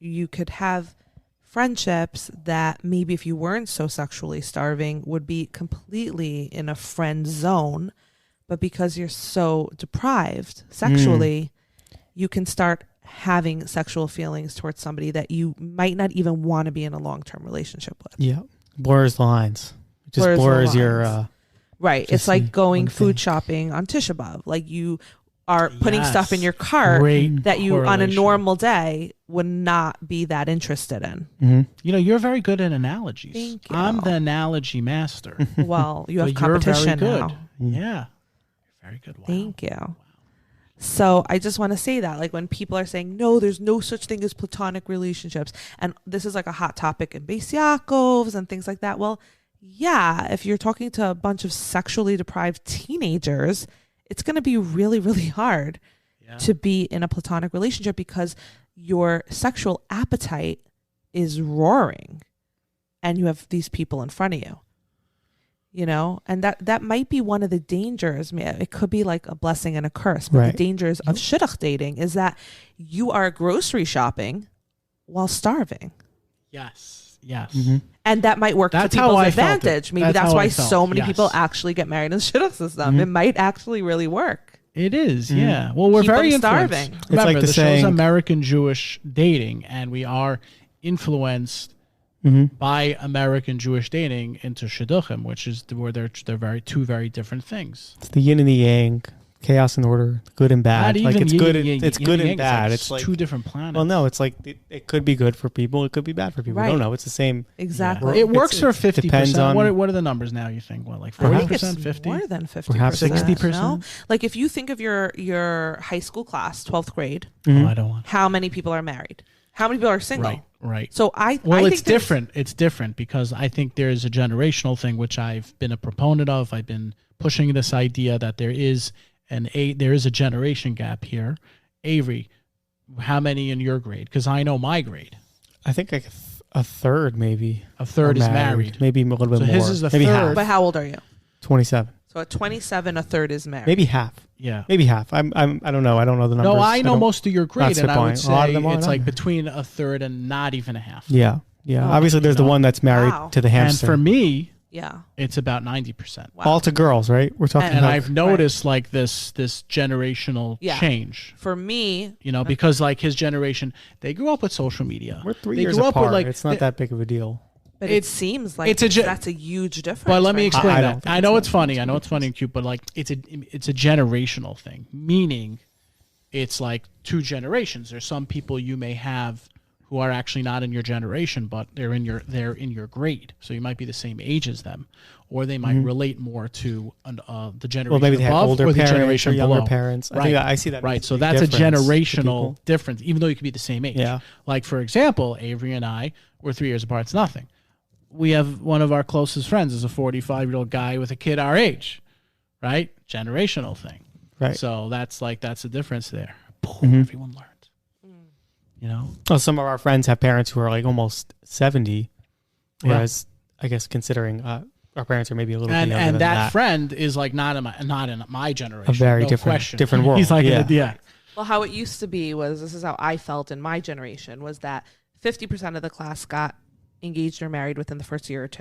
you could have friendships that maybe if you weren't so sexually starving would be completely in a friend zone, but because you're so deprived sexually, you can start having sexual feelings towards somebody that you might not even want to be in a long-term relationship with. Yeah. Blurs the lines. It just blurs your... right. It's like going food shopping on Tisha B'Av. Like you are putting stuff in your cart that you on a normal day would not be that interested in. Mm-hmm. You know, you're very good at analogies. Thank you. I'm the analogy master. Well, you have competition now. Yeah. You're very good. Wow. Thank you. Wow. So I just want to say that, like when people are saying, no, there's no such thing as platonic relationships. And this is like a hot topic in Beis Yaakovs and things like that. Well, yeah, if you're talking to a bunch of sexually deprived teenagers, it's going to be really, really hard to be in a platonic relationship because your sexual appetite is roaring and you have these people in front of you, you know, and that might be one of the dangers. It could be like a blessing and a curse, but the dangers of shidduch dating is that you are grocery shopping while starving. Yes. Yes. Mm-hmm. And that might work to people's advantage. Maybe that's why so many people actually get married in the shidduch system. It might actually really work. It is, yeah. Well, we're very starving. Remember, like the show's American Jewish dating, and we are influenced by American Jewish dating into shidduchim, which is where they're two very different things. It's the yin and the yang. Chaos and order, good and bad. Not like even it's good. It's good and bad. It's like two different planets. Well, no, it's like it could be good for people. It could be bad for people. I don't know. It's the same. Exactly. Yeah. It works for 50%. What are the numbers now? You think what, like 40%, 50%, more than 50%, 60%. No? Like if you think of your high school class, 12th grade, I don't want. How many people are married? How many people are single? Right. So it's different. It's different because I think there is a generational thing which I've been a proponent of. I've been pushing this idea that there is a generation gap here. Avery, how many in your grade? Because I know my grade. I think like a third, maybe. A third is married. Maybe a little bit more. His is the maybe third. Half. But how old are you? 27. So at 27, a third is married. Maybe half. Yeah. Maybe half. I don't know. I don't know the numbers. No, I know most of your grade, and I would say it's like there. between a third and not even a half. Yeah. Yeah. Obviously, there's the one that's married to the hamster. And for me, yeah, it's about 90%. Wow. All to girls, right? We're talking and I've noticed like this generational change. For me, you know, because like his generation, they grew up with social media. We're 3 years apart. It's not that big of a deal. But it seems like that's a huge difference. But let me explain that. I know it's funny. I know it's funny and cute, but like it's a generational thing. Meaning, it's like two generations. There's some people you may have who are actually not in your generation, but they're in your grade. So you might be the same age as them, or they might relate more to the generation maybe they above have older or the parents generation or younger below. parents. Right. I see that. Right. So that's a generational difference, even though you could be the same age. Yeah. Like for example, Avery and I were 3 years apart. It's nothing. We have one of our closest friends is a 45-year-old guy with a kid our age, right? Generational thing. Right. So that's the difference there. Everyone learns. You know? Well, some of our friends have parents who are like almost 70, whereas I guess considering our parents are maybe a little bit younger than that. And that friend is like not in my generation. A very different world. He's like, Well, how it used to be was, this is how I felt in my generation, was that 50% of the class got engaged or married within the first year or two.